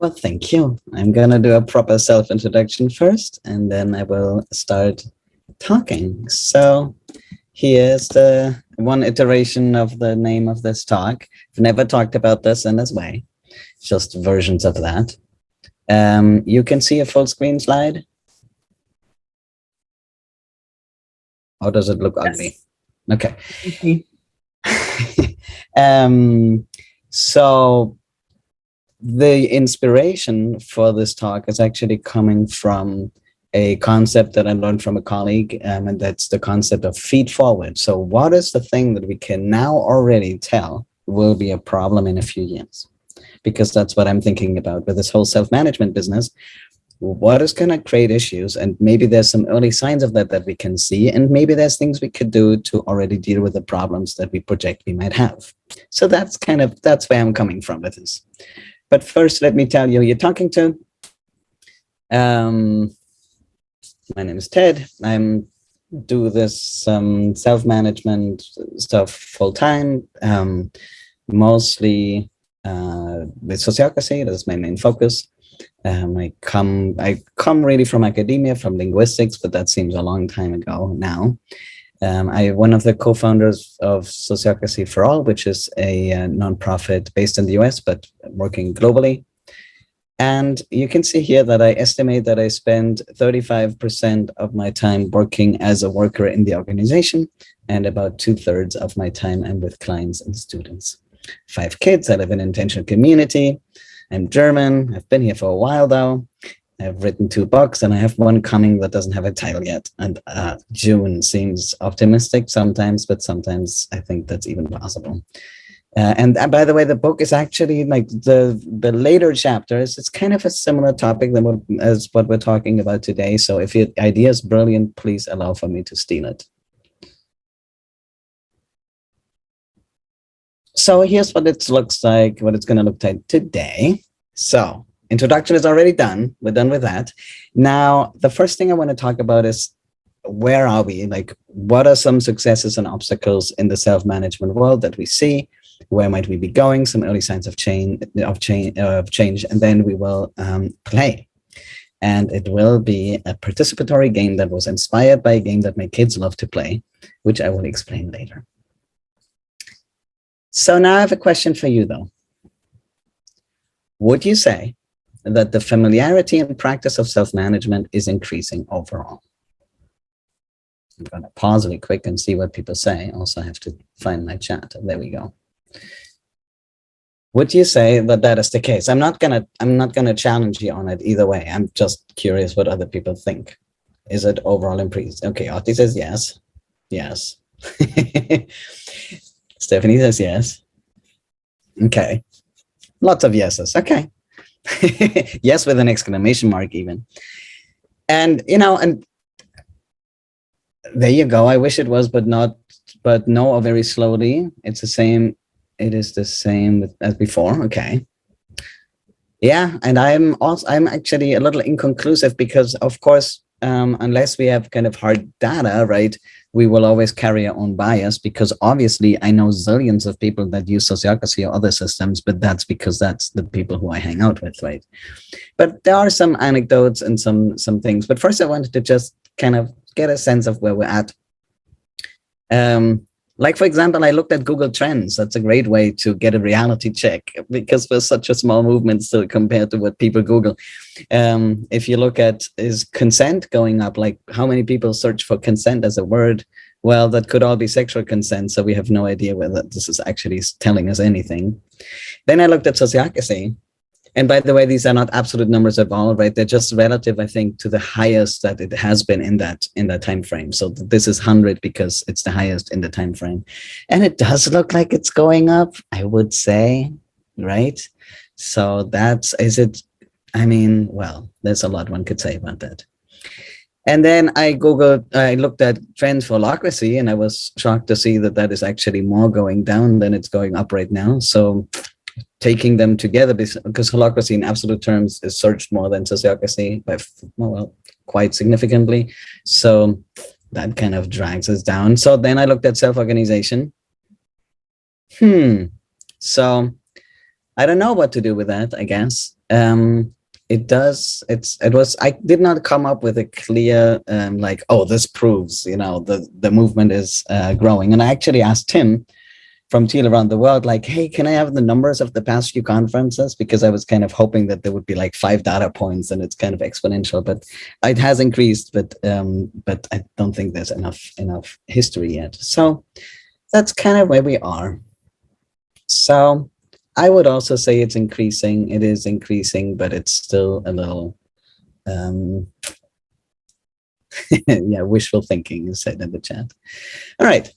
Well, thank you. I'm going to do a proper self-introduction first, and then I will start talking. So here's the one iteration of the name of this talk. I've never talked about this in this way, just versions of that. You can see a full screen slide? Or does it look ugly? Okay. So the inspiration for this talk is actually coming from a concept that I learned from a colleague, and that's the concept of feed forward. So what is the thing that we can now already tell will be a problem in a few years? Because that's what I'm thinking about with this whole self-management business. What is going to create issues? And maybe there's some early signs of that we can see. And maybe there's things we could do to already deal with the problems that we project we might have. So that's where I'm coming from with this. But first, let me tell you, you're talking to. My name is Ted. I do this self-management stuff full time, mostly with sociocracy. That's my main focus. I come really from academia, from linguistics, but that seems a long time ago now. I'm one of the co-founders of Sociocracy for All, which is a nonprofit based in the US, but working globally. And you can see here that I estimate that I spend 35% of my time working as a worker in the organization, and about 2/3 of my time I'm with clients and students. 5 kids, I live in an intentional community. I'm German. I've been here for a while, though. I've written 2 books, and I have one coming that doesn't have a title yet. And June seems optimistic sometimes, but sometimes I think that's even possible. And by the way, the book is actually like the later chapters. It's kind of a similar topic as what we're talking about today. So if your idea is brilliant, please allow for me to steal it. So here's what it looks like, what it's going to look like today. So introduction is already done. We're done with that. Now, the first thing I want to talk about is, where are we? Like, what are some successes and obstacles in the self-management world that we see? Where might we be going? Some early signs of change, and then we will play. And it will be a participatory game that was inspired by a game that my kids love to play, which I will explain later. So now I have a question for you, though. Would you say that the familiarity and practice of self-management is increasing overall? I'm going to pause really quick and see what people say. Also, I have to find my chat. There we go. Would you say that that is the case? I'm not gonna challenge you on it either way. I'm just curious what other people think. Is it overall increased? Okay, Artie says yes. Yes. Stephanie says yes. Okay. Lots of yeses. Okay. Yes, with an exclamation mark even. And and there you go. I wish it was, but no, or very slowly. It's the same. It is the same as before. Okay. Yeah, and I'm actually a little inconclusive because, of course, unless we have kind of hard data, right, we will always carry our own bias, because obviously I know zillions of people that use sociocracy or other systems, but that's because that's the people who I hang out with, right? But there are some anecdotes and some things. But first I wanted to just kind of get a sense of where we're at. Like, for example, I looked at Google Trends. That's a great way to get a reality check, because we're such a small movement still compared to what people Google. If you look at, is consent going up? Like, how many people search for consent as a word? Well, that could all be sexual consent, so we have no idea whether this is actually telling us anything. Then I looked at sociocracy. And by the way, these are not absolute numbers at all, right? They're just relative, I think, to the highest that it has been in that time frame. So this is 100 because it's the highest in the time frame, and it does look like it's going up, I would say, right? So is it? I mean, well, there's a lot one could say about that. And then I looked at trends for holacracy, and I was shocked to see that is actually more going down than it's going up right now. So taking them together, because holacracy in absolute terms is searched more than sociocracy by, well, quite significantly. So that kind of drags us down. So then I looked at self-organization. So I don't know what to do with that, I guess. It does. It was. I did not come up with a clear like, oh, this proves the movement is growing. And I actually asked Tim from Teal around the world, like, hey, can I have the numbers of the past few conferences? Because I was kind of hoping that there would be like 5 data points and it's kind of exponential, but it has increased, but I don't think there's enough history yet. So that's kind of where we are. So I would also say it's increasing. It is increasing, but it's still a little, yeah, wishful thinking is said in the chat. All right.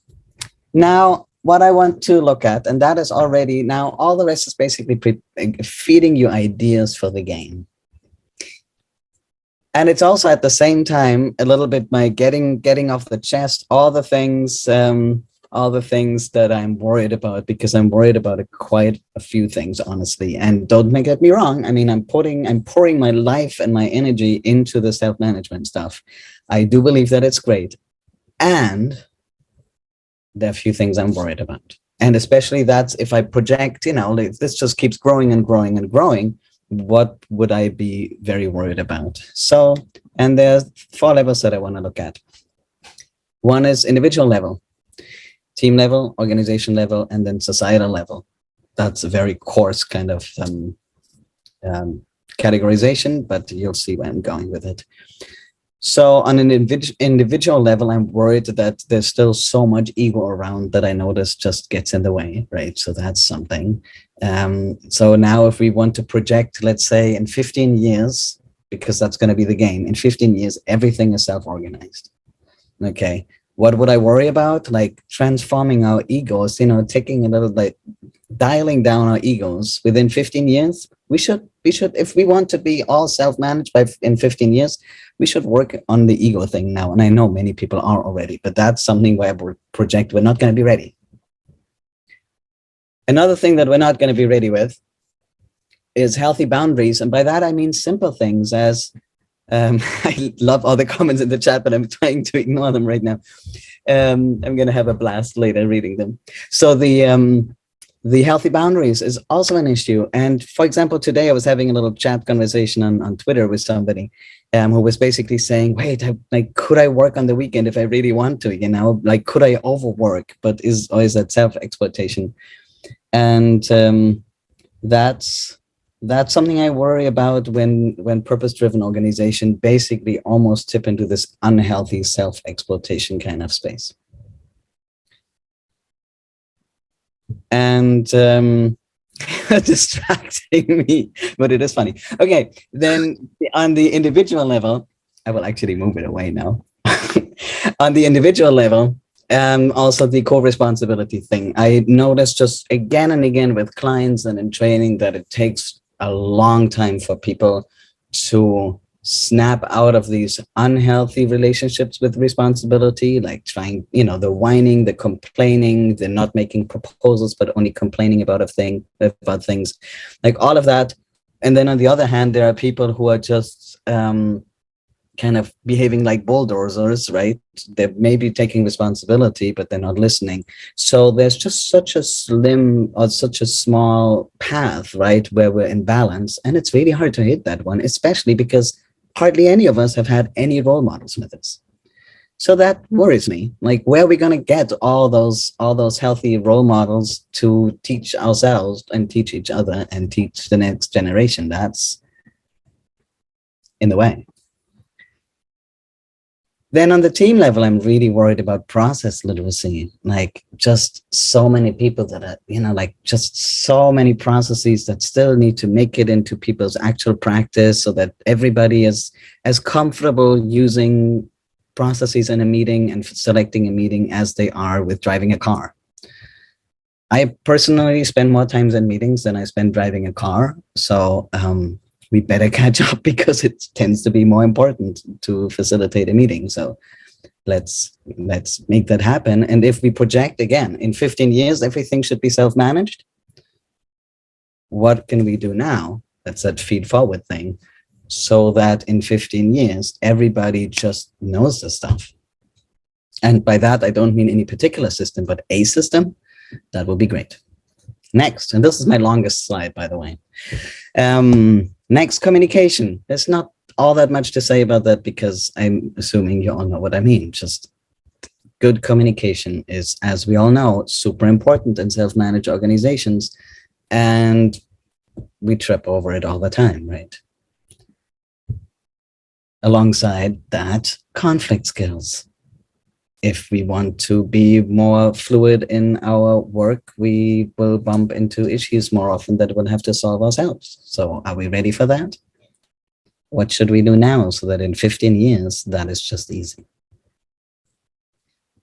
Now, what I want to look at, and that is already, now all the rest is basically feeding you ideas for the game. And it's also at the same time a little bit my getting off the chest all the things that I'm worried about, because I'm worried about quite a few things, honestly. And don't get me wrong, I mean, I'm pouring my life and my energy into the self-management stuff. I do believe that it's great. And there are a few things I'm worried about. And especially that's if I project, if this just keeps growing and growing and growing, what would I be very worried about? So, and there's 4 levels that I want to look at. One is individual level, team level, organization level, and then societal level. That's a very coarse kind of categorization, but you'll see where I'm going with it. So on an individual level, I'm worried that there's still so much ego around that I notice just gets in the way, right? So that's something. So now if we want to project, let's say in 15 years, because that's going to be the game, in 15 years, everything is self-organized. Okay. What would I worry about? Like transforming our egos, taking a little, like dialing down our egos within 15 years. We should, if we want to be all self-managed in 15 years, we should work on the ego thing now. And I know many people are already, but that's something where we project we're not going to be ready. Another thing that we're not going to be ready with is healthy boundaries. And by that, I mean simple things as, I love all the comments in the chat, but I'm trying to ignore them right now. I'm going to have a blast later reading them. So the healthy boundaries is also an issue. And for example, today I was having a little chat conversation on Twitter with somebody who was basically saying, wait, could I work on the weekend if I really want to, like, could I overwork, but is that self-exploitation? And that's something I worry about when purpose-driven organization basically almost tip into this unhealthy self-exploitation kind of space. And distracting me, but it is funny. Okay, then on the individual level, I will actually move it away now. On the individual level, also the co-responsibility thing. I noticed just again and again with clients and in training that it takes a long time for people to snap out of these unhealthy relationships with responsibility, like trying, the whining, the complaining, the not making proposals, but only complaining about things, like all of that. And then on the other hand, there are people who are just kind of behaving like bulldozers, right? They're maybe taking responsibility, but they're not listening. So there's just such a slim or such a small path, right, where we're in balance. And it's really hard to hit that one, especially because hardly any of us have had any role models with us. So that worries me. Like, where are we going to get all those healthy role models to teach ourselves and teach each other and teach the next generation? That's in the way. Then on the team level, I'm really worried about process literacy. Like, just so many people that are, like just so many processes that still need to make it into people's actual practice so that everybody is as comfortable using processes in a meeting and selecting a meeting as they are with driving a car. I personally spend more time in meetings than I spend driving a car. So we better catch up because it tends to be more important to facilitate a meeting. So let's make that happen. And if we project again, in 15 years, everything should be self-managed. What can we do now? That's that feed forward thing. So that in 15 years, everybody just knows the stuff. And by that, I don't mean any particular system, but a system. That would be great. Next, and this is my longest slide, by the way. Next, communication. There's not all that much to say about that because I'm assuming you all know what I mean. Just good communication is, as we all know, super important in self-managed organizations, and we trip over it all the time, right? Alongside that, conflict skills. If we want to be more fluid in our work, we will bump into issues more often that we'll have to solve ourselves. So are we ready for that? What should we do now so that in 15 years, that is just easy?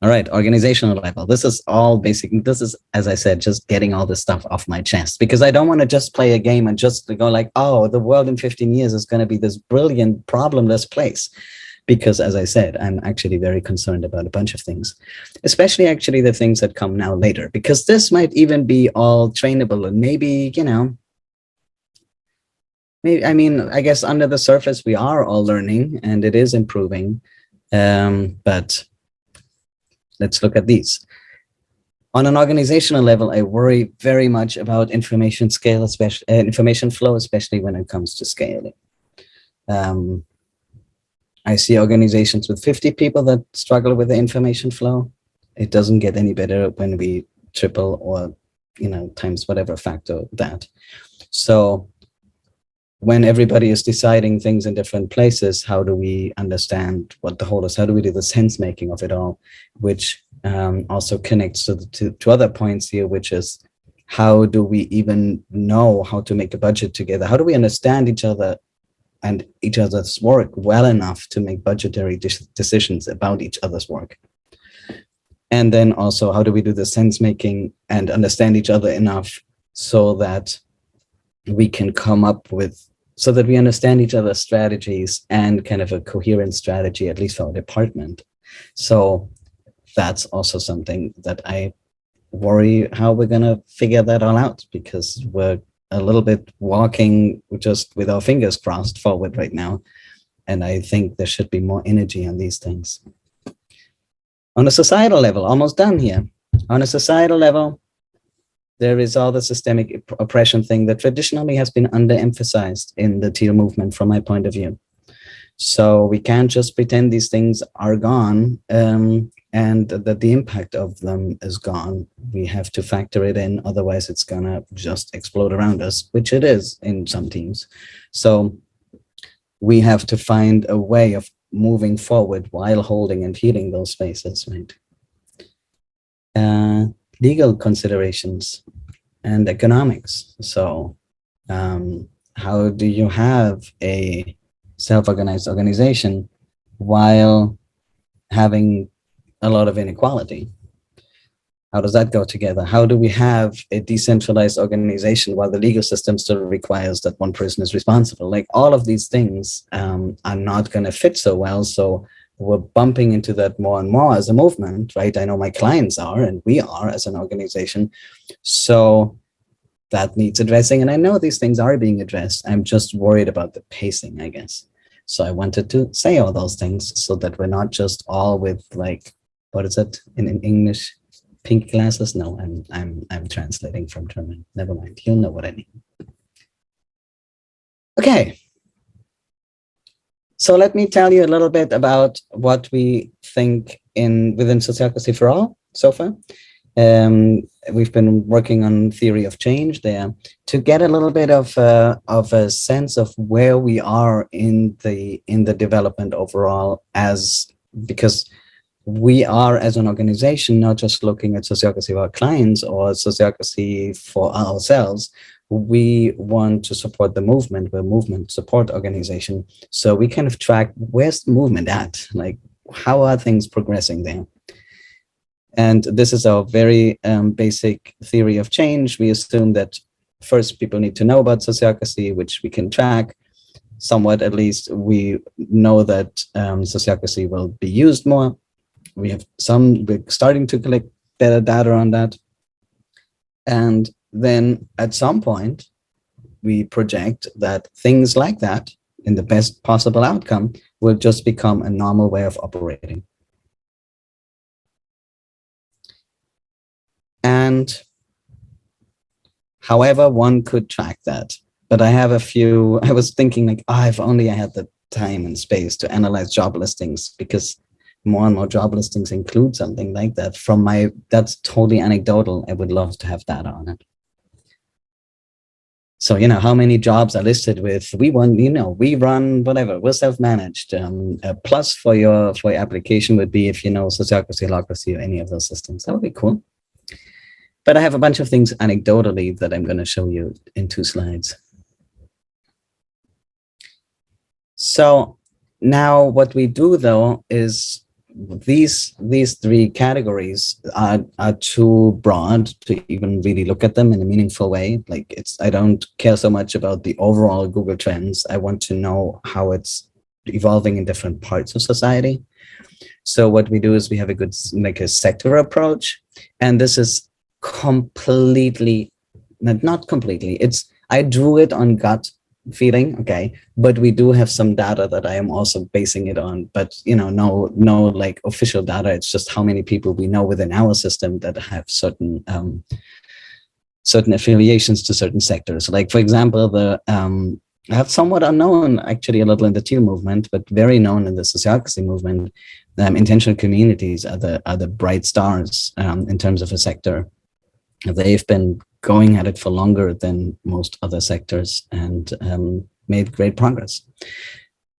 All right, organizational level. This is all basic. This is, as I said, just getting all this stuff off my chest because I don't want to just play a game and just go like, oh, the world in 15 years is going to be this brilliant, problemless place. Because as I said, I'm actually very concerned about a bunch of things, especially actually the things that come now later, because this might even be all trainable and maybe, maybe, I mean, I guess under the surface, we are all learning and it is improving. But let's look at these. On an organizational level, I worry very much about information scale, especially information flow, especially when it comes to scaling. I see organizations with 50 people that struggle with the information flow. It doesn't get any better when we triple or, times whatever factor that. So when everybody is deciding things in different places, how do we understand what the whole is? How do we do the sense making of it all, which also connects to other points here, which is how do we even know how to make a budget together? How do we understand each other and each other's work well enough to make budgetary decisions about each other's work? And then also, how do we do the sense making and understand each other enough so that we can come up with, so that we understand each other's strategies and kind of a coherent strategy, at least for our department. So that's also something that I worry how we're going to figure that all out, because we're a little bit walking just with our fingers crossed forward right now. And I think there should be more energy on these things. On a societal level, almost done here. On a societal level, there is all the systemic oppression thing that traditionally has been underemphasized in the teal movement from my point of view. So we can't just pretend these things are gone and that the impact of them is gone. We have to factor it in, otherwise it's gonna just explode around us, which it is in some teams. So we have to find a way of moving forward while holding and healing those spaces, right? Legal considerations and economics. So how do you have a self-organized organization while having a lot of inequality? How does that go together? How do we have a decentralized organization while the legal system still requires that one person is responsible? Like all of these things are not going to fit so well. So we're bumping into that more and more as a movement, right? I know my clients are, and we are as an organization. So that needs addressing. And I know these things are being addressed. I'm just worried about the pacing, I guess. So I wanted to say all those things so that we're not just all with like, what is it in English? Pink glasses? No, I'm translating from German. Never mind. You'll know what I mean. Okay. So let me tell you a little bit about what we think within Sociocracy for All so far. We've been working on theory of change there to get a little bit of a sense of where we are in the development overall, because we are as an organization not just looking at sociocracy for our clients or sociocracy for ourselves. We want to support the movement. We're a movement support organization, so we kind of track where's the movement at, like how are things progressing there. And this is our very basic theory of change. We assume that first people need to know about sociocracy, which we can track somewhat. At least we know that sociocracy will be used more. We're starting to collect better data on that. And then at some point, we project that things like that, in the best possible outcome, will just become a normal way of operating. And however one could track that, but I have a few. I was thinking like, oh, if only I had the time and space to analyze job listings, because more and more job listings include something like that. From my, that's totally anecdotal. I would love to have data on it. So, how many jobs are listed with, we want, we run whatever, we're self-managed. A plus for your application would be if you know Sociocracy, Holacracy, or any of those systems. That would be cool. But I have a bunch of things anecdotally that I'm going to show you in 2 slides. So now what we do though is these 3 categories are too broad to even really look at them in a meaningful way. Like I don't care so much about the overall Google Trends. I want to know how it's evolving in different parts of society. So what we do is we have a good, like a sector approach, and this is completely, not completely, I drew it on gut feeling, okay, but we do have some data that I am also basing it on, but no like official data. It's just how many people we know within our system that have certain affiliations to certain sectors. Like for example, I have somewhat unknown, actually a little in the teal movement, but very known in the sociocracy movement. Intentional communities are the bright stars in terms of a sector. They've been going at it for longer than most other sectors and made great progress.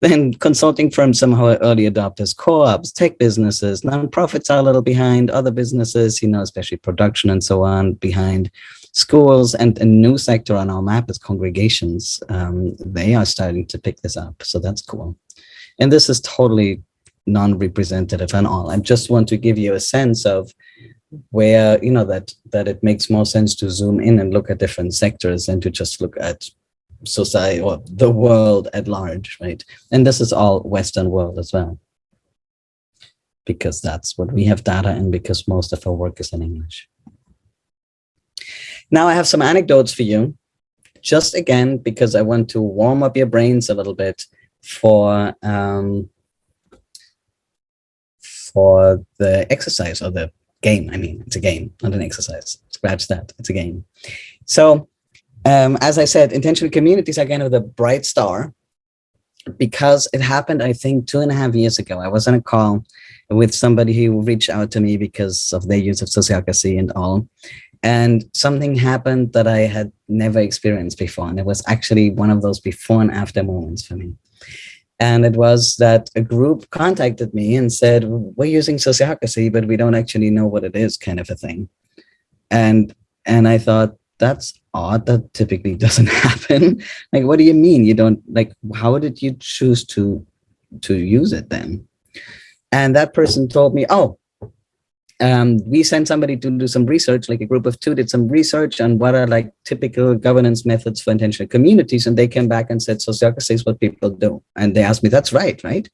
Then consulting firms somehow are early adopters, co-ops, tech businesses, nonprofits are a little behind, other businesses, especially production and so on, behind. Schools, and a new sector on our map is congregations. They are starting to pick this up, so that's cool. And this is totally non-representative at all. I just want to give you a sense of where, that it makes more sense to zoom in and look at different sectors than to just look at society or the world at large, right? And this is all Western world as well, because that's what we have data in, because most of our work is in English. Now I have some anecdotes for you, just again, because I want to warm up your brains a little bit for the exercise, or the game. I mean, it's a game, not an exercise. Scratch that, it's a game. So as I said, intentional communities are kind of the bright star, because it happened, I think, 2.5 years ago. I was on a call with somebody who reached out to me because of their use of sociocracy and all. And something happened that I had never experienced before. And it was actually one of those before and after moments for me. And it was that a group contacted me and said, we're using sociocracy, but we don't actually know what it is, kind of a thing. And I thought, that's odd. That typically doesn't happen. Like, what do you mean? You don't, like, how did you choose to use it then? And that person told me, oh, we sent somebody to do some research, like a group of 2 did some research on what are like typical governance methods for intentional communities. And they came back and said, sociocracy is what people do. And they asked me, that's right?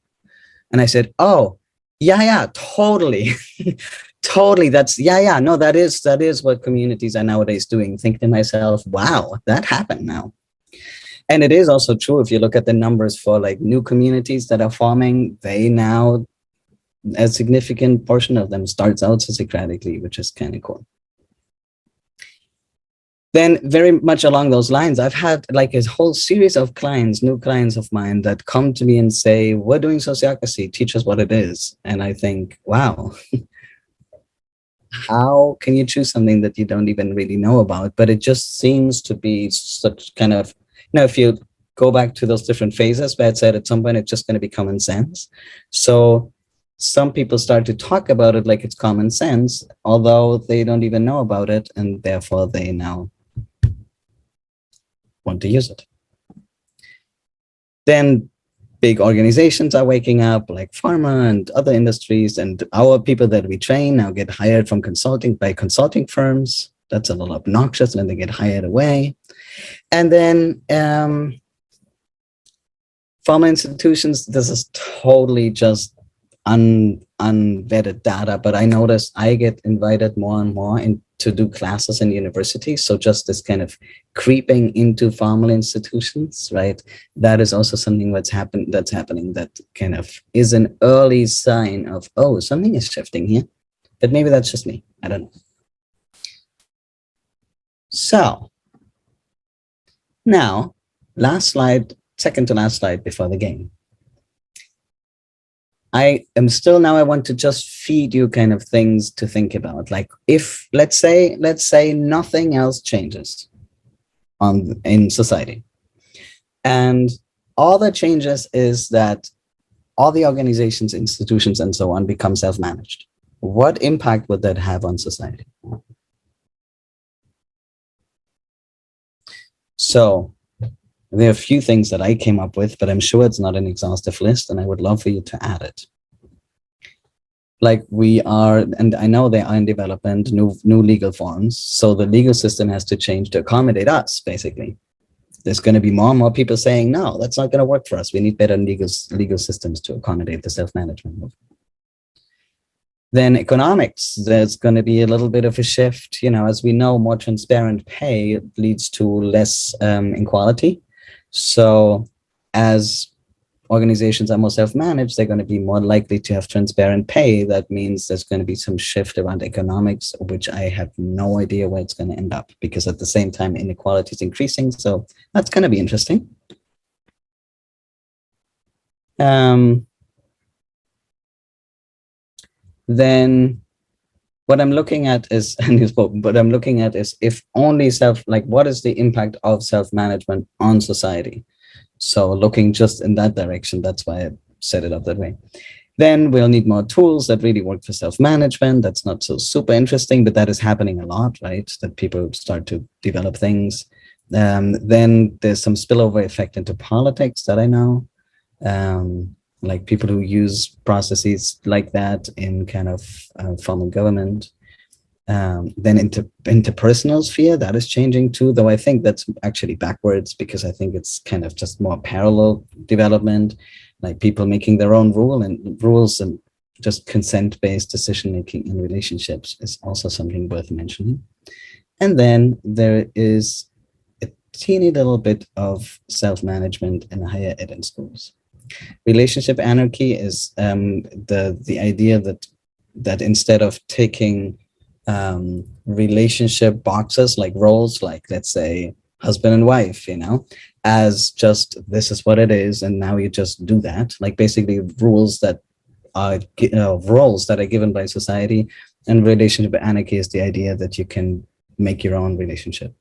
And I said, oh, yeah, totally. Totally. That's, no, that is what communities are nowadays doing. Think to myself, wow, that happened now. And it is also true, if you look at the numbers for like new communities that are forming, they now, a significant portion of them starts out sociocratically, which is kind of cool. Then very much along those lines, I've had like a whole series of clients, new clients of mine, that come to me and say, we're doing sociocracy, teach us what it is. And I think, wow, how can you choose something that you don't even really know about? But it just seems to be such kind of, if you go back to those different phases where it said at some point it's just going to be common sense. So some people start to talk about it like it's common sense, although they don't even know about it, and therefore they now want to use it. Then big organizations are waking up, like pharma and other industries, and our people that we train now get hired from by consulting firms. That's a little obnoxious, and then they get hired away. And then pharma institutions, this is totally just unvetted data, but I notice I get invited more and more to do classes in universities. So just this kind of creeping into formal institutions, right? That is also something that's happening that kind of is an early sign of, oh, something is shifting here. But maybe that's just me. I don't know. So now last slide, second to last slide before the game. I am still now, I want to just feed you kind of things to think about. Like if, let's say nothing else changes in society. And all that changes is that all the organizations, institutions, and so on become self-managed. What impact would that have on society? So there are a few things that I came up with, but I'm sure it's not an exhaustive list, and I would love for you to add it. Like we are, and I know they are in development, new legal forms. So the legal system has to change to accommodate us, basically. There's going to be more and more people saying, no, that's not going to work for us. We need better legal systems to accommodate the self-management movement. Then economics, there's going to be a little bit of a shift. You know, as we know, more transparent pay leads to less inequality. So as organizations are more self-managed, they're going to be more likely to have transparent pay. That means there's going to be some shift around economics, which I have no idea where it's going to end up, because at the same time, inequality is increasing. So that's going to be interesting. Then what I'm looking at is, and you spoke, what I'm looking at is if only what is the impact of self-management on society? So looking just in that direction, that's why I set it up that way. Then we'll need more tools that really work for self-management. That's not so super interesting, but that is happening a lot, right? That people start to develop things. Then there's some spillover effect into politics that I know. Like people who use processes like that in kind of formal government. Then into interpersonal sphere, that is changing too, though I think that's actually backwards, because I think it's kind of just more parallel development, like people making their own rules and just consent-based decision-making in relationships is also something worth mentioning. And then there is a teeny little bit of self-management in higher ed and schools. Relationship anarchy is the idea that instead of taking relationship boxes like roles, like let's say husband and wife, you know, as just this is what it is, and now you just do that. Like basically rules that are roles that are given by society, and relationship anarchy is the idea that you can make your own relationship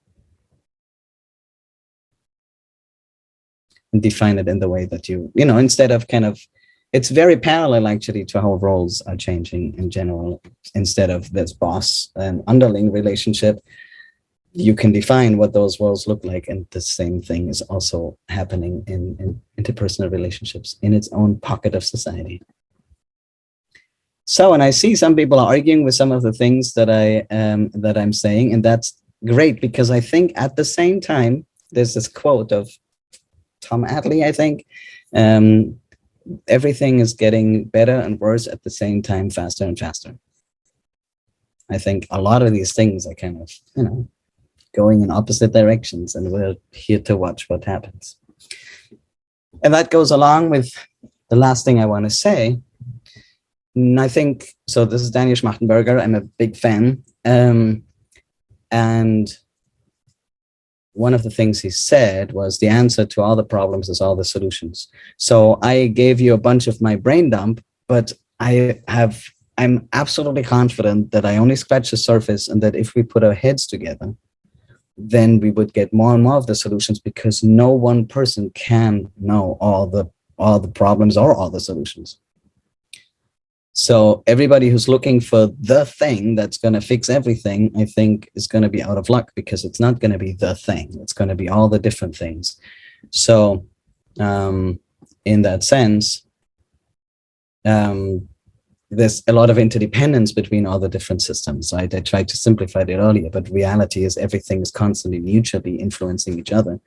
and define it in the way that you know, instead of kind of, it's very parallel actually to how roles are changing in general. Instead of this boss and underling relationship, you can define what those roles look like. And the same thing is also happening in interpersonal relationships in its own pocket of society. So, and I see some people are arguing with some of the things that I'm saying, and that's great, because I think at the same time, there's this quote of Tom Atlee, I think, everything is getting better and worse at the same time, faster and faster. I think a lot of these things are kind of, you know, going in opposite directions, and we're here to watch what happens. And that goes along with the last thing I want to say. And I think, so this is Daniel Schmachtenberger. I'm a big fan. And one of the things he said was the answer to all the problems is all the solutions. So I gave you a bunch of my brain dump, but I'm absolutely confident that I only scratched the surface, and that if we put our heads together, then we would get more and more of the solutions, because no one person can know all the problems or all the solutions. So everybody who's looking for the thing that's going to fix everything, I think, is going to be out of luck, because it's not going to be the thing. It's going to be all the different things. So in that sense, there's a lot of interdependence between all the different systems. Right? I tried to simplify it earlier, but reality is everything is constantly mutually influencing each other.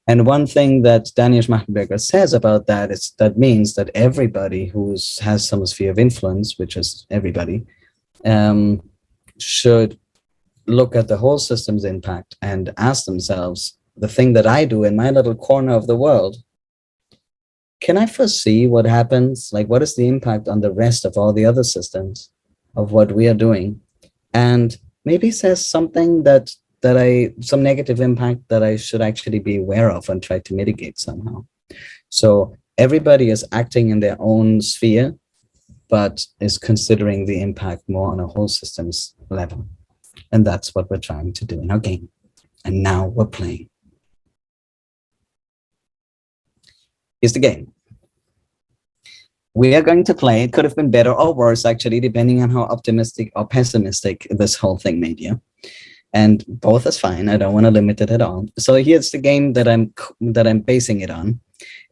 And one thing that Daniel Schmachtenberger says about that is that means that everybody who has some sphere of influence, which is everybody, should look at the whole system's impact and ask themselves, the thing that I do in my little corner of the world, can I foresee what happens? Like, what is the impact on the rest of all the other systems of what we are doing? And maybe says something that some negative impact that I should actually be aware of and try to mitigate somehow. So everybody is acting in their own sphere, but is considering the impact more on a whole systems level. And that's what we're trying to do in our game. And now we're playing. Here's the game. We are going to play. It could have been better or worse, actually, depending on how optimistic or pessimistic this whole thing made you. And both is fine. I don't want to limit it at all. So here's the game that I'm basing it on.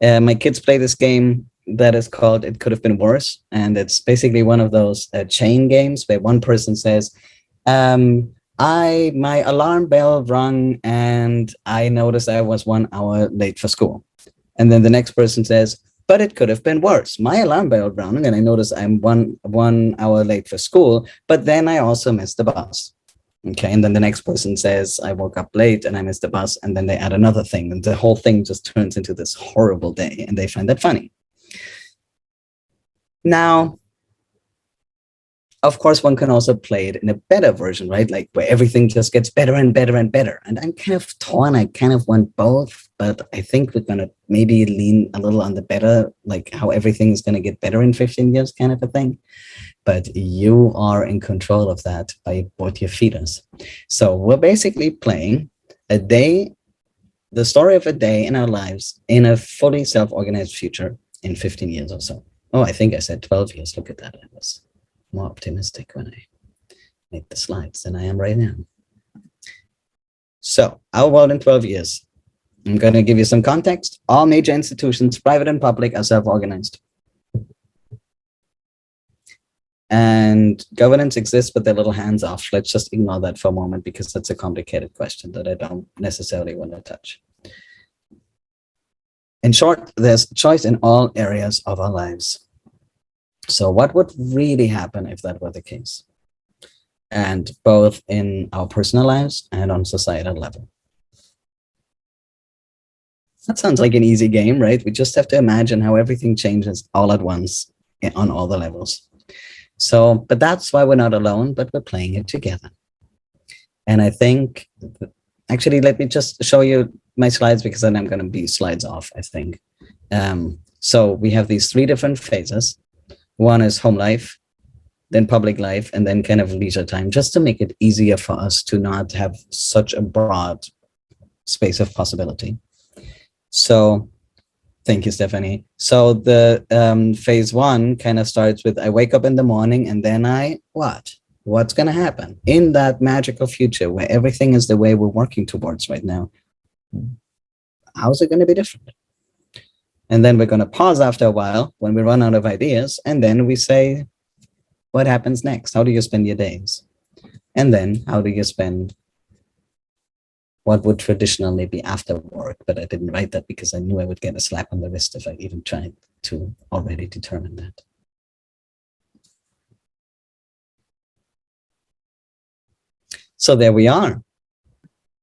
My kids play this game that is called It Could Have Been Worse. And it's basically one of those chain games where one person says, my alarm bell rung and I noticed I was 1 hour late for school. And then the next person says, but it could have been worse. My alarm bell rang and I noticed I'm one hour late for school, but then I also missed the bus. Okay, and then the next person says, I woke up late and I missed the bus, and then they add another thing, and the whole thing just turns into this horrible day, and they find that funny. Now, of course, one can also play it in a better version, right? Like where everything just gets better and better and better. And I'm kind of torn. I kind of want both, but I think we're going to maybe lean a little on the better, like how everything is going to get better in 15 years kind of a thing. But you are in control of that by what you feed us. So we're basically playing a day, the story of a day in our lives in a fully self-organized future in 15 years or so. Oh, I think I said 12 years. Look at that. I was more optimistic when I made the slides than I am right now. So our world in 12 years. I'm going to give you some context. All major institutions, private and public, are self-organized. And governance exists, but they're little hands off. Let's just ignore that for a moment because that's a complicated question that I don't necessarily want to touch. In short, there's choice in all areas of our lives. So what would really happen if that were the case? And both in our personal lives and on societal level. That sounds like an easy game, right? We just have to imagine how everything changes all at once on all the levels. So, but that's why we're not alone, but we're playing it together. And I think, actually, let me just show you my slides because then I'm going to be slides off, I think. So we have these 3 different phases. One is home life, then public life, and then kind of leisure time, just to make it easier for us to not have such a broad space of possibility. So thank you, Stephanie. So the phase 1 kind of starts with I wake up in the morning and then what's going to happen in that magical future where everything is the way we're working towards right now? How's it going to be different? And then we're going to pause after a while when we run out of ideas. And then we say, what happens next? How do you spend your days? And then how do you spend what would traditionally be after work? But I didn't write that because I knew I would get a slap on the wrist if I even tried to already determine that. So there we are.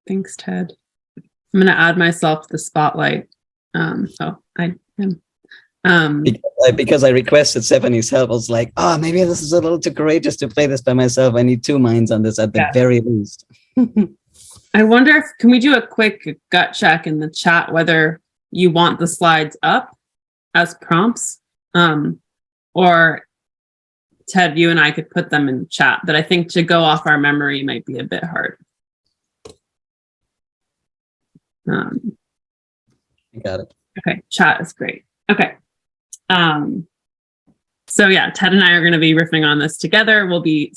Thanks, Ted. I'm going to add myself to the spotlight. I am. Because I requested Stephanie's help, I was like, maybe this is a little too courageous to play this by myself. I need 2 minds on this at the very least. I wonder can we do a quick gut check in the chat whether you want the slides up as prompts, or Ted, you and I could put them in the chat, but I think to go off our memory might be a bit hard. I got it. Okay, chat is great. Okay. So yeah, Ted and I are going to be riffing on this together. We'll be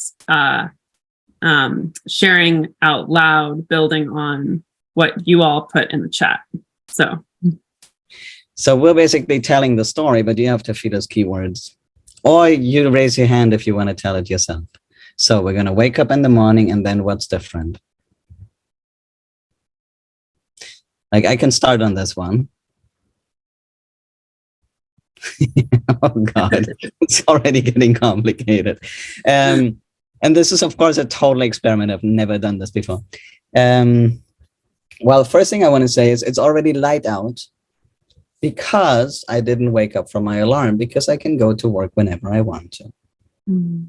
sharing out loud, building on what you all put in the chat. So we're basically telling the story, but you have to feed us keywords. Or you raise your hand if you want to tell it yourself. So we're going to wake up in the morning and then what's different? Like I can start on this one. Oh God, it's already getting complicated. And this is, of course, a total experiment. I've never done this before. Well, first thing I want to say is it's already light out because I didn't wake up from my alarm because I can go to work whenever I want to. Mm-hmm.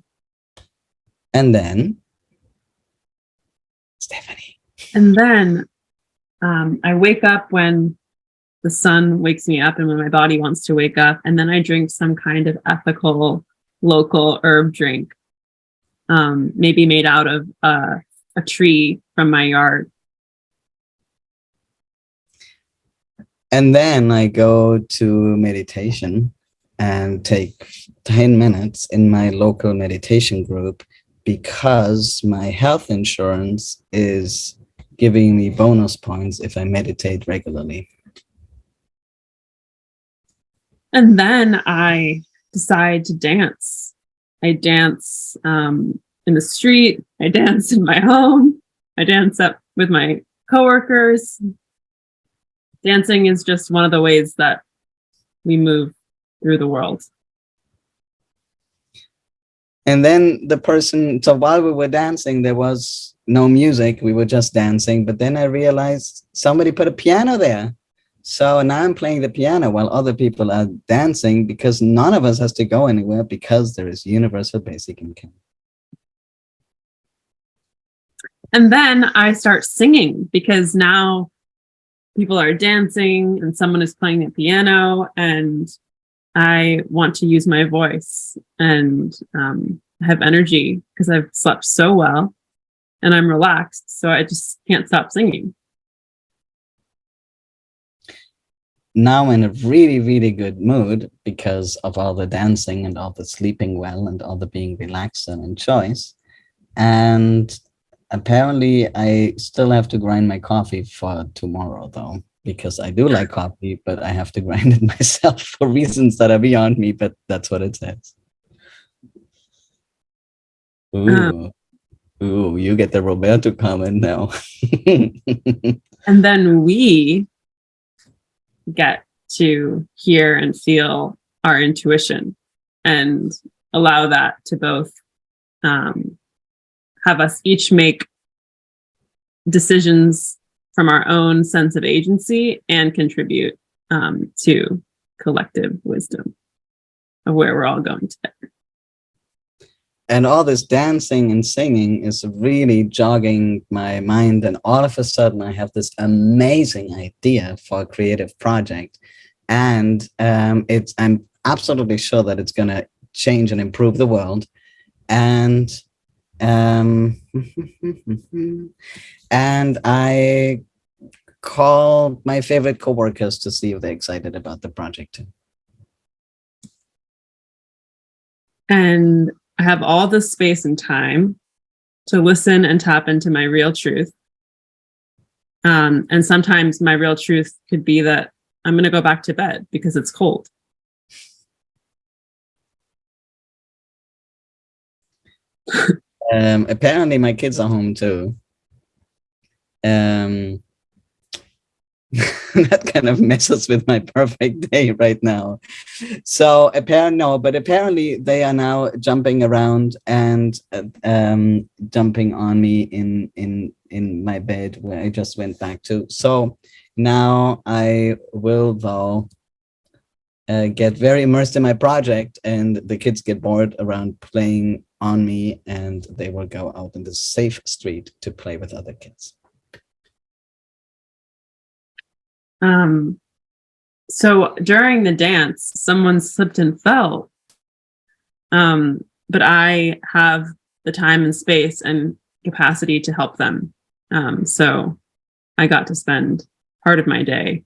And then, Stephanie, And then I wake up when the sun wakes me up and when my body wants to wake up. And then I drink some kind of ethical local herb drink, maybe made out of a tree from my yard. And then I go to meditation and take 10 minutes in my local meditation group because my health insurance is giving me bonus points if I meditate regularly. And then I decide to dance. I dance in the street. I dance in my home. I dance up with my coworkers. Dancing is just one of the ways that we move through the world. And then so while we were dancing, there was no music. We were just dancing. But then I realized somebody put a piano there. So now I'm playing the piano while other people are dancing because none of us has to go anywhere because there is universal basic income. And then I start singing because now people are dancing and someone is playing the piano and I want to use my voice and have energy because I've slept so well and I'm relaxed. So I just can't stop singing. Now in a really, really good mood because of all the dancing and all the sleeping well and all the being relaxed and in choice. And apparently I still have to grind my coffee for tomorrow though, because I do like coffee, but I have to grind it myself for reasons that are beyond me, but that's what it says. Ooh, you get the Roberto comment now. And then we get to hear and feel our intuition and allow that to both have us each make decisions from our own sense of agency and contribute to collective wisdom of where we're all going together. And all this dancing and singing is really jogging my mind. And all of a sudden, I have this amazing idea for a creative project. And I'm absolutely sure that it's going to change and improve the world. And and I call my favorite coworkers to see if they're excited about the project too. And I have all the space and time to listen and tap into my real truth. And sometimes my real truth could be that I'm going to go back to bed because it's cold. Apparently my kids are home too. That kind of messes with my perfect day right now. So apparently they are now jumping around and jumping on me in my bed where I just went back to. So now I will though get very immersed in my project, and the kids get bored around playing on me, and they will go out in the safe street to play with other kids. So during the dance, someone slipped and fell. But I have the time and space and capacity to help them. So I got to spend part of my day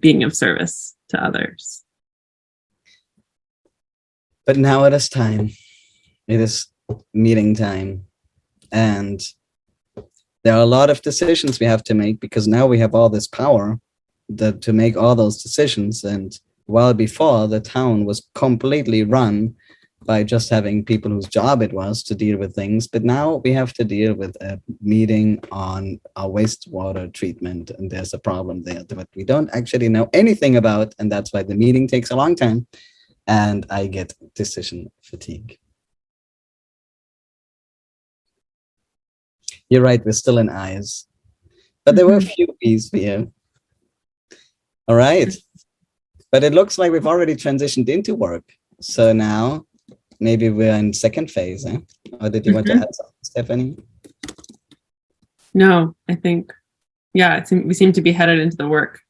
being of service to others. But now it is time. It is meeting time. And there are a lot of decisions we have to make because now we have all this power to make all those decisions. And while before, the town was completely run by just having people whose job it was to deal with things. But now we have to deal with a meeting on our wastewater treatment. And there's a problem there that we don't actually know anything about. And that's why the meeting takes a long time. And I get decision fatigue. You're right, we're still in I's. But there were a few B's here. All right. But it looks like we've already transitioned into work. So now maybe we're in second phase, eh? Or did you want to add something, Stephanie? No, I think, yeah, we seem to be headed into the work.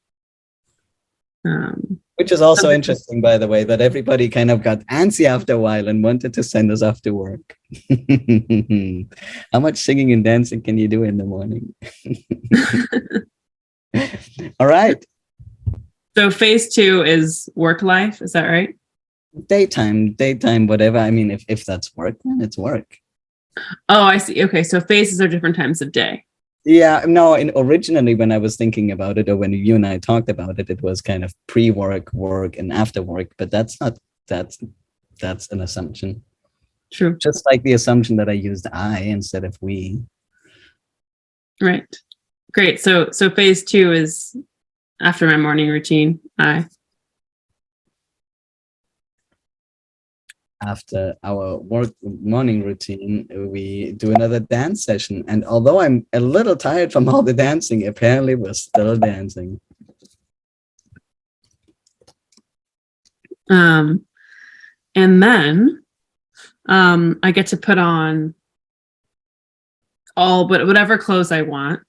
Which is also interesting, by the way, that everybody kind of got antsy after a while and wanted to send us off to work. How much singing and dancing can you do in the morning? All right. So phase 2 is work life. Is that right? Daytime, whatever. I mean, if that's work, then it's work. Oh, I see. Okay. So phases are different times of day. Yeah, no, originally when I was thinking about it, or when you and I talked about it, it was kind of pre-work, work, and after work, but that's an assumption. True. Just like the assumption that I used I instead of we. Right. Great. So phase 2 is after my morning routine. After our work morning routine, we do another dance session. And although I'm a little tired from all the dancing, apparently we're still dancing. And then I get to put on whatever clothes I want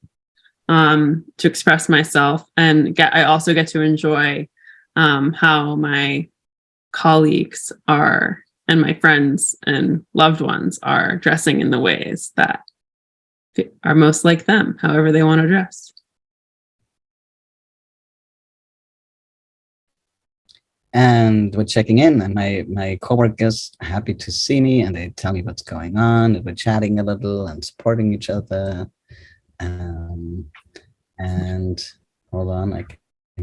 to express myself, and I also get to enjoy how my colleagues are and my friends and loved ones are dressing in the ways that are most like them, however they want to dress. And we're checking in, and my coworkers are happy to see me, and they tell me what's going on, and we're chatting a little and supporting each other. And hold on, I can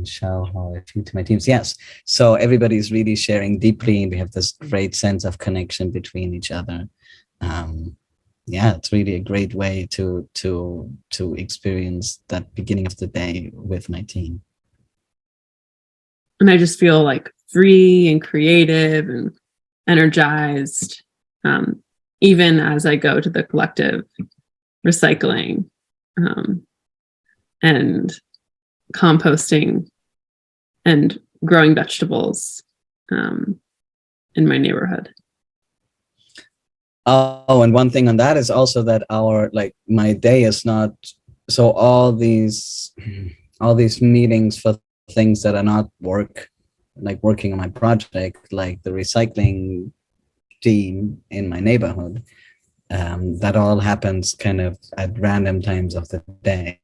show how I feel to my teams. Yes, so everybody's really sharing deeply, and we have this great sense of connection between each other. Yeah, it's really a great way to experience that beginning of the day with my team. And I just feel like free and creative and energized, even as I go to the collective recycling and composting and growing vegetables in my neighborhood. Oh, and one thing on that is also that my day is not, so all these meetings for things that are not work, like working on my project, like the recycling team in my neighborhood, that all happens kind of at random times of the day,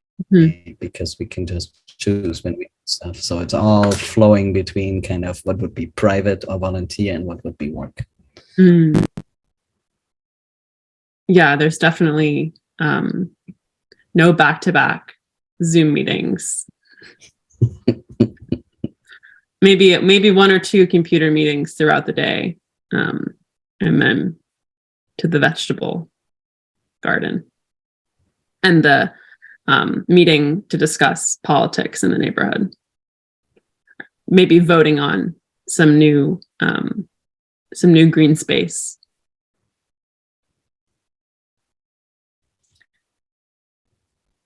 because we can just choose when we do stuff. So it's all flowing between kind of what would be private or volunteer and what would be work. Yeah, there's definitely no back-to-back Zoom meetings. maybe one or two computer meetings throughout the day, and then to the vegetable garden and the meeting to discuss politics in the neighborhood. Maybe voting on some new green space.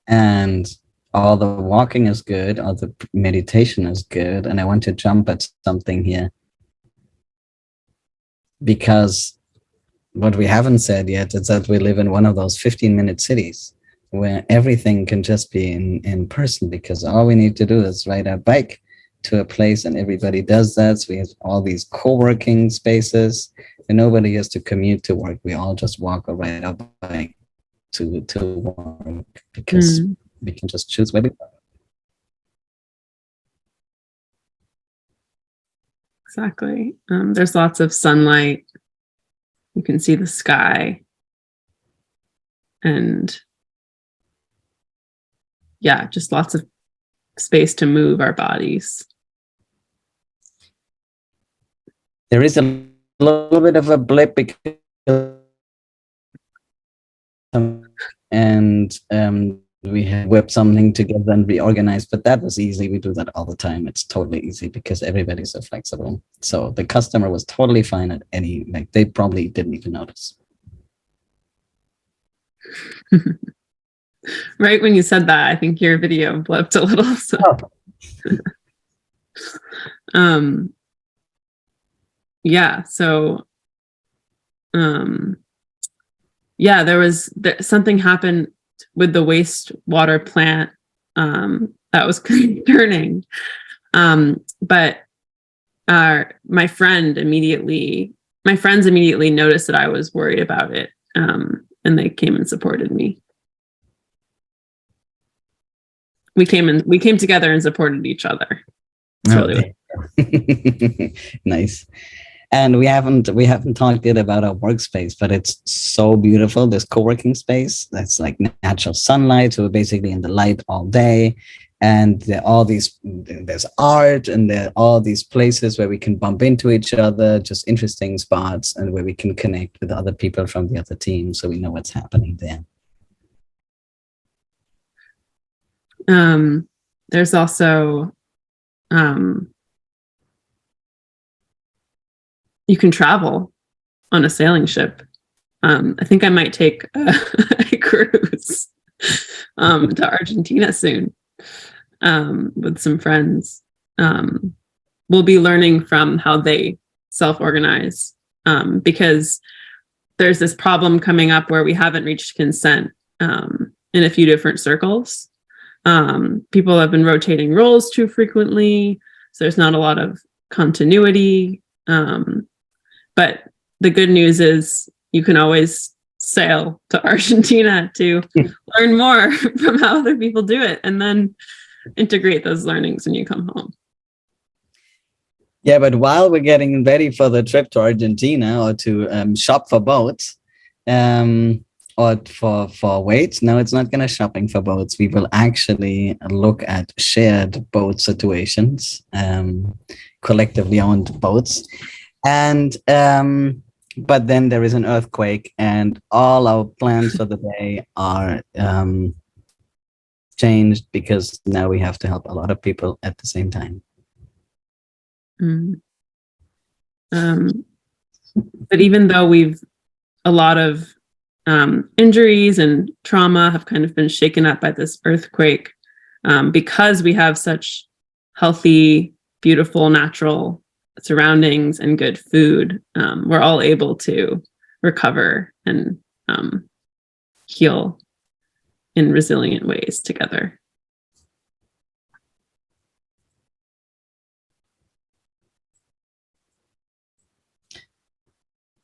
And all the walking is good, all the meditation is good. And I want to jump at something here, because what we haven't said yet is that we live in one of those 15-minute cities where everything can just be in person, because all we need to do is ride our bike to a place and everybody does that. So we have all these co-working spaces and nobody has to commute to work. We all just walk or ride our bike to work, because we can just choose where we go. Exactly. There's lots of sunlight. You can see the sky. And yeah, just lots of space to move our bodies. There is a little bit of a blip because we had whipped something together and reorganized, but that was easy. We do that all the time. It's totally easy because everybody's so flexible. So the customer was totally fine at they probably didn't even notice. Right when you said that, I think your video blipped a little. So. Yeah. So, yeah, something happened with the wastewater plant, that was concerning. But my friends immediately noticed that I was worried about it, and they came and supported me. We came together and supported each other. Really nice. And we haven't talked yet about our workspace, but it's so beautiful. This co-working space that's like natural sunlight, so we're basically in the light all day. And there's art, and there are all these places where we can bump into each other, just interesting spots, and where we can connect with other people from the other team, so we know what's happening there. There's also you can travel on a sailing ship. I think I might take a cruise to Argentina soon with some friends. We'll be learning from how they self-organize, because there's this problem coming up where we haven't reached consent in a few different circles. People have been rotating roles too frequently, so there's not a lot of continuity. But the good news is you can always sail to Argentina to learn more from how other people do it, and then integrate those learnings when you come home. Yeah, but while we're getting ready for the trip to Argentina, or to shop for boats, or for weights, no, it's not going to shopping for boats. We will actually look at shared boat situations, collectively owned boats. And but then there is an earthquake, and all our plans for the day are changed, because now we have to help a lot of people at the same time. But even though a lot of injuries and trauma have kind of been shaken up by this earthquake, because we have such healthy, beautiful, natural surroundings and good food, we're all able to recover and heal in resilient ways together.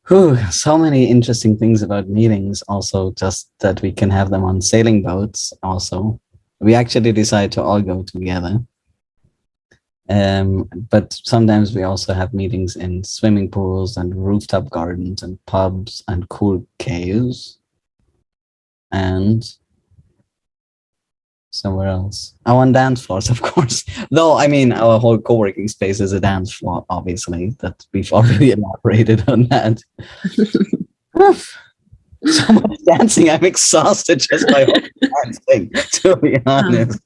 Whew, so many interesting things about meetings. Also, just that we can have them on sailing boats. Also, we actually decide to all go together. But sometimes we also have meetings in swimming pools and rooftop gardens and pubs and cool caves, and somewhere else. Oh, on dance floors, of course. Though, I mean, our whole co-working space is a dance floor, obviously. That we've already elaborated on that. So much dancing. I'm exhausted just by dancing, to be honest.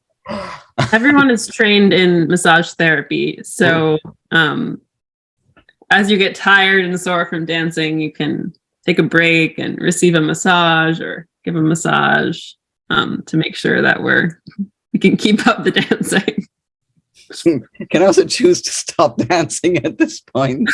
Everyone is trained in massage therapy. So as you get tired and sore from dancing, you can take a break and receive a massage or give a massage to make sure that we can keep up the dancing. Can also choose to stop dancing at this point.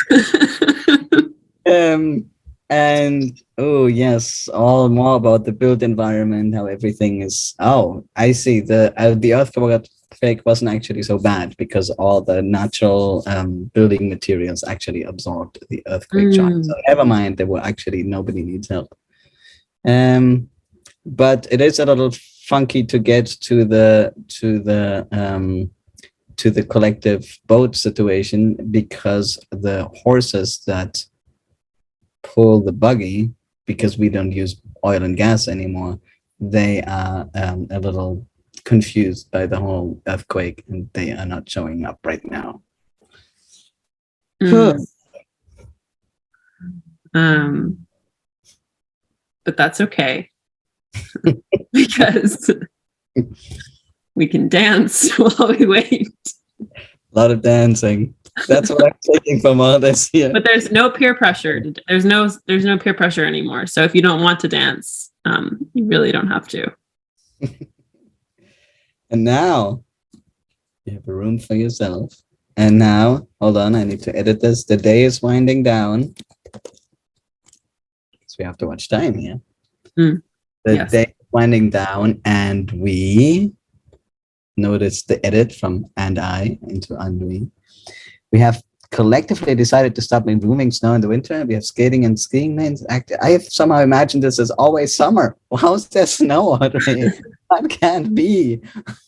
And oh yes, all more about the built environment, how everything is. Oh, I see. The earthquake wasn't actually so bad, because all the natural building materials actually absorbed the earthquake shock. So never mind, there were actually nobody needs help. But it is a little funky to get to the collective boat situation, because the horses that pull the buggy, because we don't use oil and gas anymore, they are a little confused by the whole earthquake, and they are not showing up right now. But that's okay, because we can dance while we wait. A lot of dancing. That's what I'm taking from all this here. But there's no peer pressure. There's no peer pressure anymore. So if you don't want to dance, you really don't have to. And now you have a room for yourself. And now, hold on, I need to edit this. The day is winding down. So we have to watch time here. The day is winding down, and we notice the edit from and I into and we have collectively decided to stop removing snow in the winter. We have skating and skiing lanes. I have somehow imagined this as always summer. Well, how's there snow already? That can't be.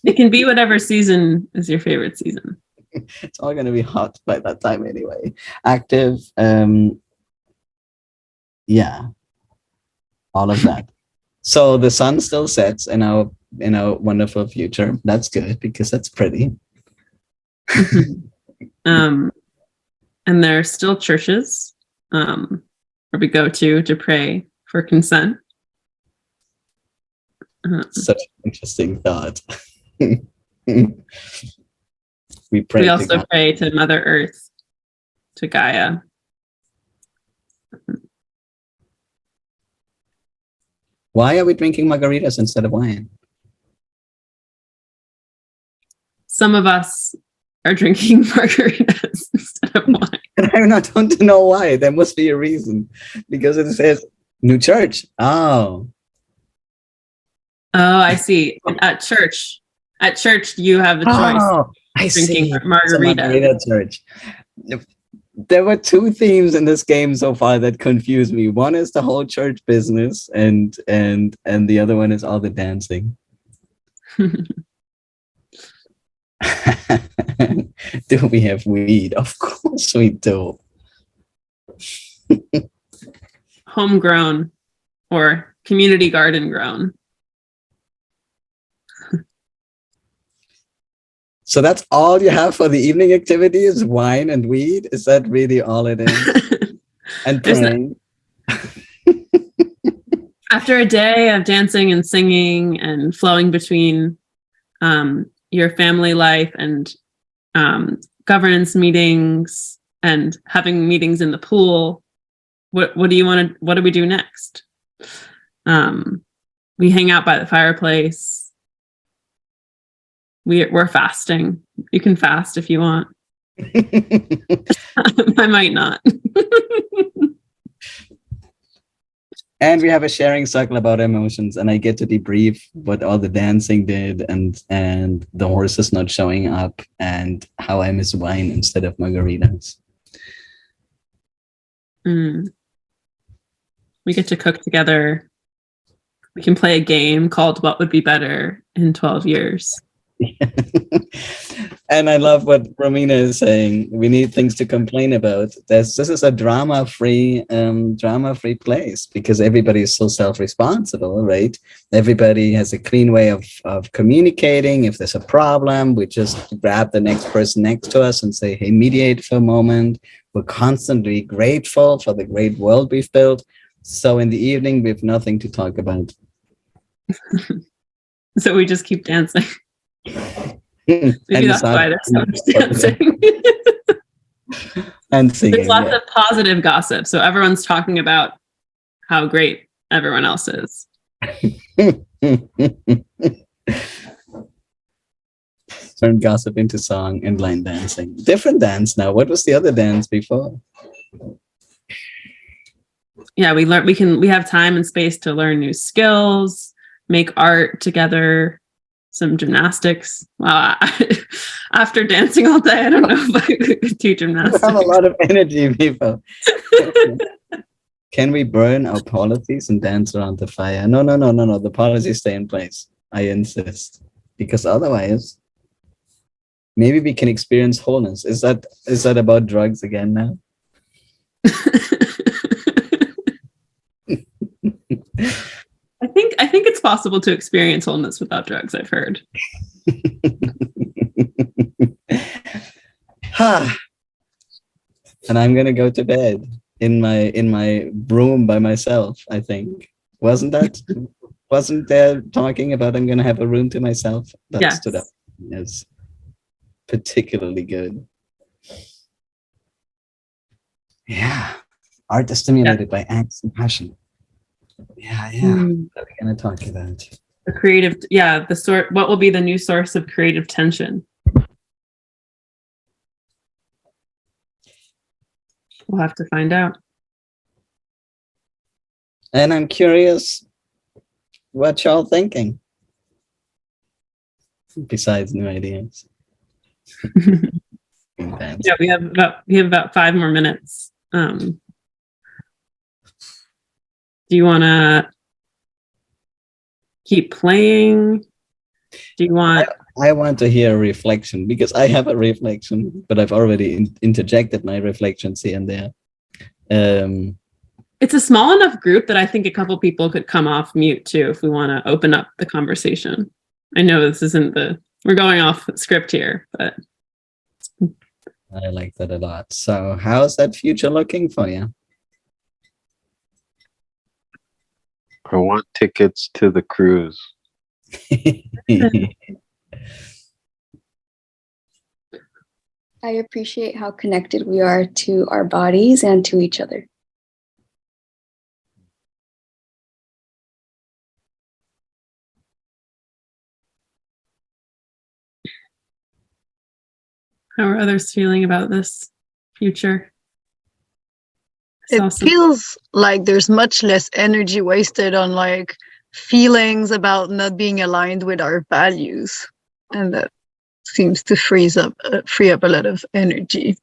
It can be whatever season is your favorite season. It's all going to be hot by that time anyway. Active, yeah, all of that. So the sun still sets in our wonderful future. That's good because that's pretty. And there are still churches where we go to pray for consent. Such an interesting thought. We pray. We also pray to Mother Earth, to Gaia. Why are we drinking margaritas instead of wine? Some of us are drinking margaritas instead of wine. I don't know why. There must be a reason. Because it says new church. Oh, I see. At church, you have the choice. Oh, I drinking see. margarita. Margarita church. There were two themes in this game so far that confuse me. One is the whole church business, and the other one is all the dancing. Do we have weed? Of course we do. Homegrown or community garden grown. So that's all you have for the evening activities? Wine and weed? Is that really all it is? And praying. After a day of dancing and singing and flowing between your family life and governance meetings and having meetings in the pool, what do we do next? We hang out by the fireplace. We're fasting. You can fast if you want. I might not. And we have a sharing circle about emotions, and I get to debrief what all the dancing did, and the horses not showing up, and how I miss wine instead of margaritas. We get to cook together. We can play a game called What Would Be Better in 12 Years. And I love what Romina is saying. We need things to complain about. This is a drama-free place because everybody is so self-responsible, right? Everybody has a clean way of communicating. If there's a problem, we just grab the next person next to us and say, hey, mediate for a moment. We're constantly grateful for the great world we've built. So in the evening, we have nothing to talk about. So we just keep dancing. Maybe that's why there's so much dancing. And singing. There's lots of positive gossip. So everyone's talking about how great everyone else is. Turn gossip into song and line dancing. Different dance now. What was the other dance before? Yeah, we have time and space to learn new skills, make art together, some gymnastics. After dancing all day, I don't know if I could do gymnastics. You have a lot of energy, people. Can we burn our policies and dance around the fire? No. The policies stay in place. I insist. Because otherwise, maybe we can experience wholeness. Is that about drugs again now? I think it's possible to experience wholeness without drugs, I've heard. And I'm gonna go to bed in my room by myself, I think. Wasn't there talking about I'm gonna have a room to myself? That yes. Stood up as particularly good. Yeah. Art is stimulated by angst and passion. Yeah. What are we gonna talk about? The creative, what will be the new source of creative tension? We'll have to find out. And I'm curious, what y'all thinking? Besides new ideas. Yeah, we have about 5 more minutes. Do you want to keep playing? Do you want? I want to hear a reflection because I have a reflection, but I've already interjected my reflections here and there. It's a small enough group that I think a couple people could come off mute too if we want to open up the conversation. I know this isn't we're going off script here, but I like that a lot. So how's that future looking for you? I want tickets to the cruise. I appreciate how connected we are to our bodies and to each other. how are others feeling about this future? It feels like there's much less energy wasted on like feelings about not being aligned with our values, and that seems to free up a lot of energy,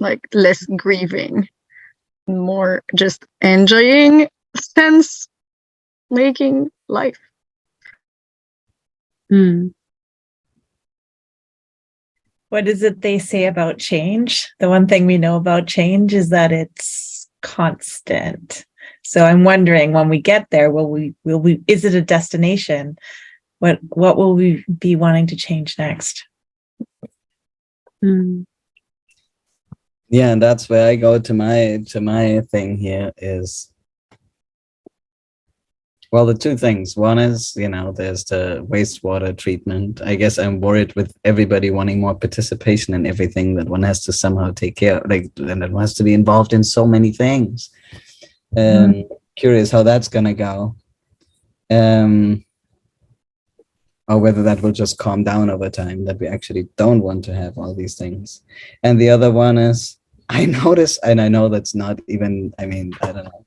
like less grieving, more just enjoying sense making life. What is it they say about change? The one thing we know about change is that it's constant. So I'm wondering, when we get there, will we is it a destination? What will we be wanting to change next? Yeah, and that's where I go to my thing here is, well, the two things. One is, there's the wastewater treatment. I guess I'm worried with everybody wanting more participation in everything, that one has to somehow take care of, and it has to be involved in so many things. Curious how that's gonna go. Or whether that will just calm down over time, that we actually don't want to have all these things. And the other one is, I notice, and I know that's not even, I don't know.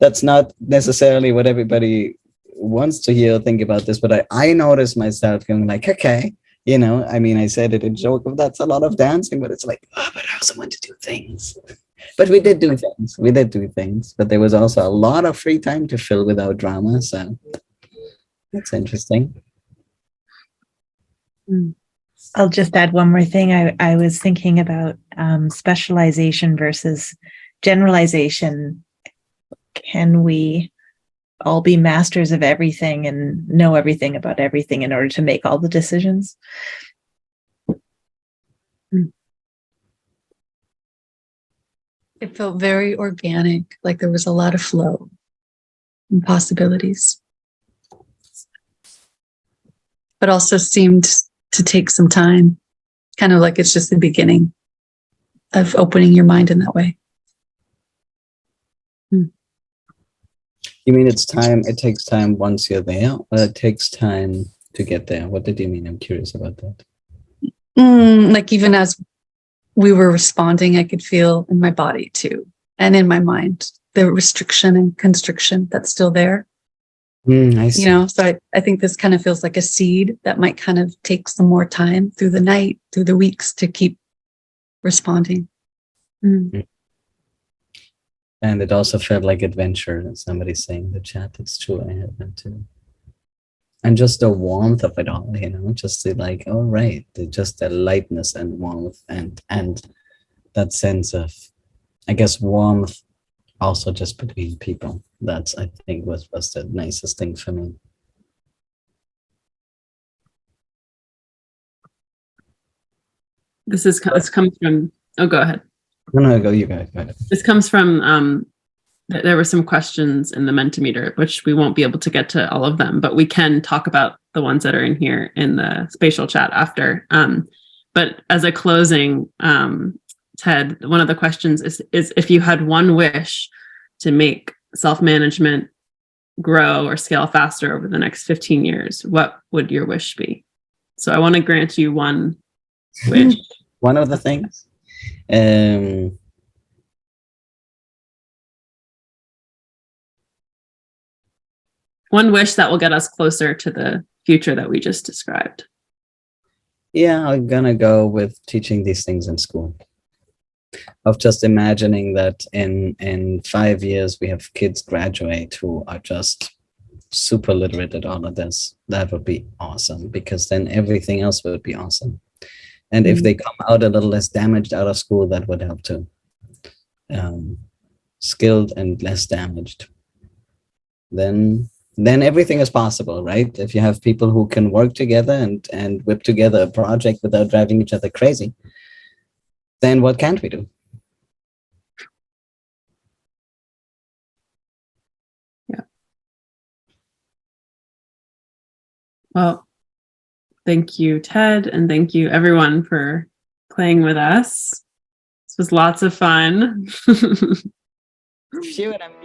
That's not necessarily what everybody wants to hear or think about this, but I notice myself going like, okay, I said it in joke, that's a lot of dancing, but it's like, but I also want to do things. But we did do things, but there was also a lot of free time to fill without drama, so that's interesting. I'll just add one more thing. I was thinking about specialization versus generalization. Can we all be masters of everything and know everything about everything in order to make all the decisions? It felt very organic, like there was a lot of flow and possibilities, but also seemed to take some time, kind of like it's just the beginning of opening your mind in that way. You mean it takes time once you're there, or it takes time to get there? What did you mean? I'm curious about that. Like even as we were responding, I could feel in my body too, and in my mind, the restriction and constriction that's still there. I see. So I think this kind of feels like a seed that might kind of take some more time through the night, through the weeks, to keep responding. And it also felt like adventure. Somebody's saying in the chat, it's true, I had that too. And just the warmth of it all, just the like, all right, just the lightness and warmth and that sense of, I guess, warmth also just between people. That's, I think, was the nicest thing for me. This comes from, oh, go ahead. No, go, you go ahead. This comes from, there were some questions in the Mentimeter, which we won't be able to get to all of them, but we can talk about the ones that are in here in the spatial chat after. But as a closing, Ted, one of the questions is if you had one wish to make self-management grow or scale faster over the next 15 years, what would your wish be? So I want to grant you one wish. One of the things. one wish that will get us closer to the future that we just described. Yeah, I'm gonna go with teaching these things in school. Of just imagining that in 5 years we have kids graduate who are just super literate at all of this. That would be awesome, because then everything else would be awesome. And if they come out a little less damaged out of school, that would help too. Skilled and less damaged. Then everything is possible, right? If you have people who can work together and whip together a project without driving each other crazy, then what can't we do? Yeah. Well, thank you, Ted, and thank you everyone for playing with us. This was lots of fun. Phew, and I'm